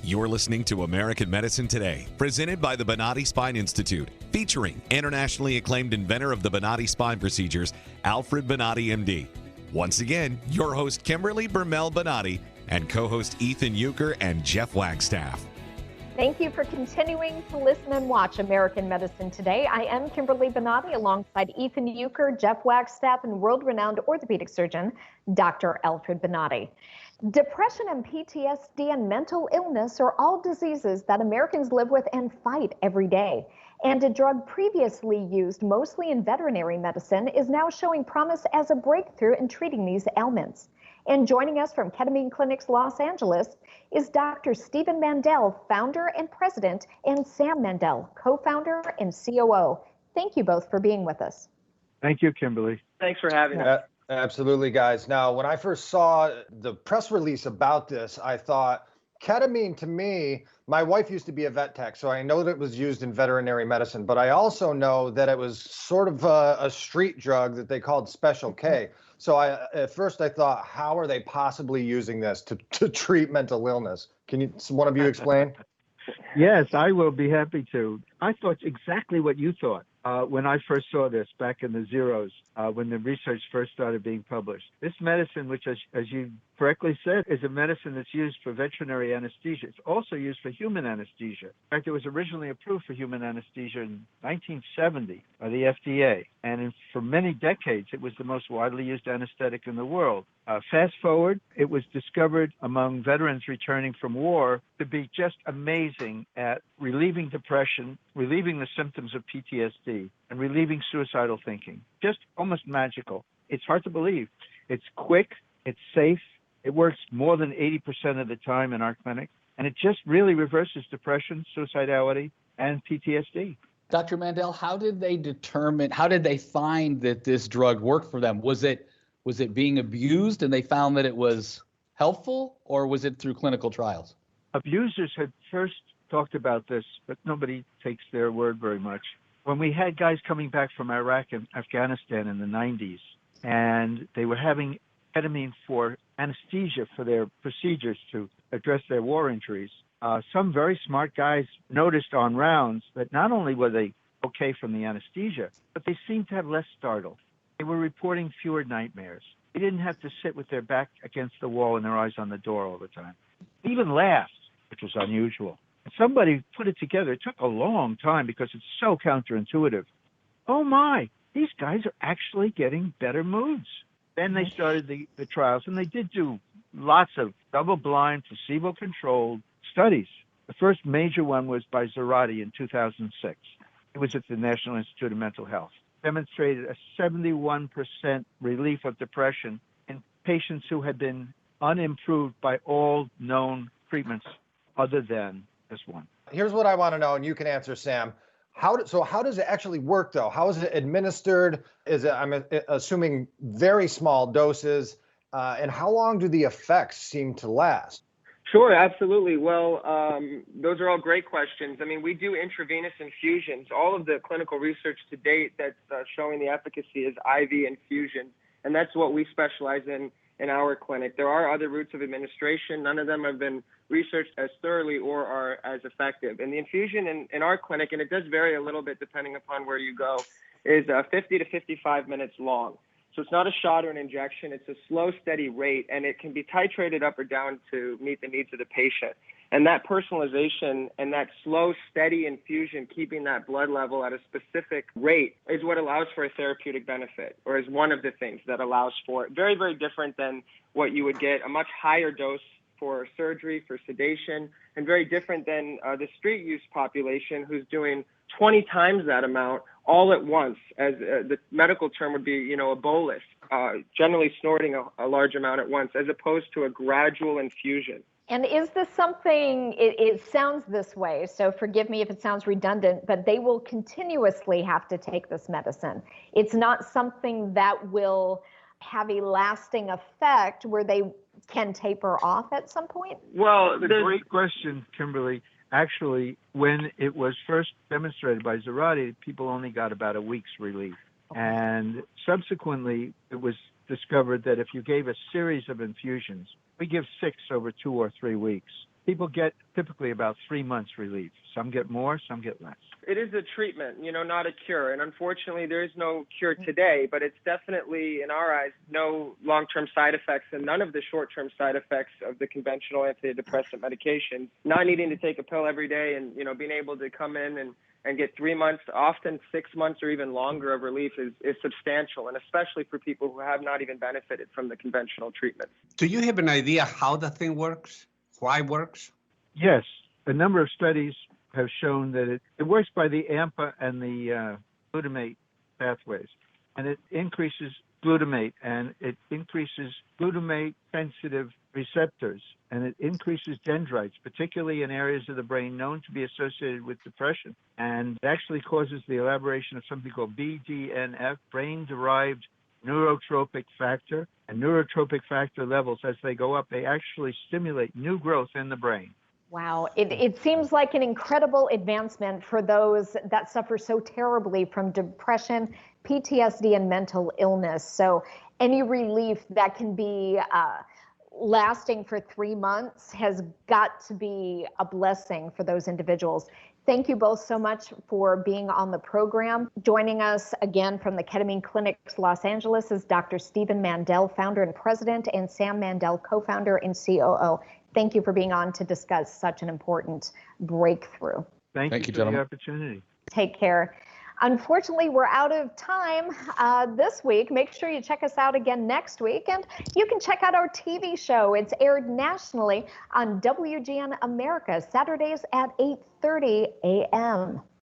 You're listening to American Medicine Today, presented by the Bonati Spine Institute, featuring internationally acclaimed inventor of the Bonati spine procedures, Alfred Bonati, MD. Once again, your host, Kimberly Bermel Bonati, and co-host Ethan Euchre and Jeff Wagstaff. Thank you for continuing to listen and watch American Medicine Today. I am Kimberly Bonati alongside Ethan Euchre, Jeff Wagstaff, and world-renowned orthopedic surgeon, Dr. Alfred Bonati. Depression and PTSD and mental illness are all diseases that Americans live with and fight every day. And a drug previously used mostly in veterinary medicine is now showing promise as a breakthrough in treating these ailments. And joining us from Ketamine Clinics Los Angeles is Dr. Stephen Mandel, founder and president, and Sam Mandel, co-founder and COO. Thank you both for being with us. Thank you, Kimberly. Thanks for having us. Absolutely, guys. Now, when I first saw the press release about this, I thought, ketamine, to me, my wife used to be a vet tech, so I know that it was used in veterinary medicine, but I also know that it was sort of a street drug that they called Special K. So at first I thought, how are they possibly using this to treat mental illness? Can one of you explain? Yes, I will be happy to. I thought exactly what you thought when I first saw this back in the zeros, when the research first started being published. This medicine, which, as you correctly said, is a medicine that's used for veterinary anesthesia. It's also used for human anesthesia. In fact, it was originally approved for human anesthesia in 1970 by the FDA. And for many decades, it was the most widely used anesthetic in the world. Fast forward, it was discovered among veterans returning from war to be just amazing at relieving depression, relieving the symptoms of PTSD, and relieving suicidal thinking. Just almost magical. It's hard to believe. It's quick, it's safe, it works more than 80% of the time in our clinic, and it just really reverses depression, suicidality, and PTSD. Dr. Mandel, how did they find that this drug worked for them? Was it being abused and they found that it was helpful, or was it through clinical trials? Abusers had first talked about this, but nobody takes their word very much. When we had guys coming back from Iraq and Afghanistan in the 90s, and they were having ketamine for anesthesia for their procedures to address their war injuries, some very smart guys noticed on rounds that not only were they okay from the anesthesia, but they seemed to have less startle. They were reporting fewer nightmares. They didn't have to sit with their back against the wall and their eyes on the door all the time. They even laughed, which was unusual. Somebody put it together. It took a long time because it's so counterintuitive. Oh my, these guys are actually getting better moods. Then they started the trials, and they did do lots of double-blind, placebo-controlled studies. The first major one was by Zarate in 2006. It was at the National Institute of Mental Health. Demonstrated a 71% relief of depression in patients who had been unimproved by all known treatments other than this one. Here's what I want to know, and you can answer, Sam. How does it actually work, though? How is it administered? I'm assuming very small doses, and how long do the effects seem to last? Sure, absolutely. Well, those are all great questions. I mean, we do intravenous infusions. All of the clinical research to date that's showing the efficacy is IV infusion, and that's what we specialize in our clinic. There are other routes of administration. None of them have been researched as thoroughly or are as effective. And the infusion in our clinic, and it does vary a little bit depending upon where you go, is 50 to 55 minutes long. So it's not a shot or an injection. It's a slow, steady rate, and it can be titrated up or down to meet the needs of the patient. And that personalization and that slow, steady infusion, keeping that blood level at a specific rate, is what allows for a therapeutic benefit, or is one of the things that allows for it. Very, very different than what you would get, a much higher dose for surgery, for sedation, and very different than the street use population who's doing 20 times that amount all at once, as the medical term would be, a bolus, generally snorting a large amount at once, as opposed to a gradual infusion. And is this something, it sounds this way, so forgive me if it sounds redundant, but they will continuously have to take this medicine. It's not something that will have a lasting effect where they can taper off at some point? Well, that's a great question, Kimberly. Actually, when it was first demonstrated by Zarate, people only got about a week's relief. And subsequently, it was discovered that if you gave a series of infusions, we give 6 over 2 or 3 weeks, people get typically about 3 months relief. Some get more, some get less. It is a treatment, not a cure. And unfortunately, there is no cure today, but it's definitely, in our eyes, no long-term side effects and none of the short-term side effects of the conventional antidepressant medication. Not needing to take a pill every day and, being able to come in and get 3 months, often 6 months or even longer of relief is substantial, and especially for people who have not even benefited from the conventional treatments. Do you have an idea how the thing works? Why it works? Yes, a number of studies have shown that it works by the AMPA and the glutamate pathways, and it increases glutamate, and it increases glutamate-sensitive receptors, and it increases dendrites, particularly in areas of the brain known to be associated with depression, and it actually causes the elaboration of something called BDNF, brain-derived neurotropic factor, and neurotropic factor levels, as they go up, they actually stimulate new growth in the brain. Wow, it seems like an incredible advancement for those that suffer so terribly from depression, PTSD, and mental illness. So any relief that can be lasting for 3 months has got to be a blessing for those individuals. Thank you both so much for being on the program. Joining us again from the Ketamine Clinics Los Angeles is Dr. Stephen Mandel, founder and president, and Sam Mandel, co-founder and COO. Thank you for being on to discuss such an important breakthrough. Thank you for gentlemen. the opportunity. Take care. Unfortunately, we're out of time this week. Make sure you check us out again next week. And you can check out our TV show. It's aired nationally on WGN America, Saturdays at 8:30 a.m.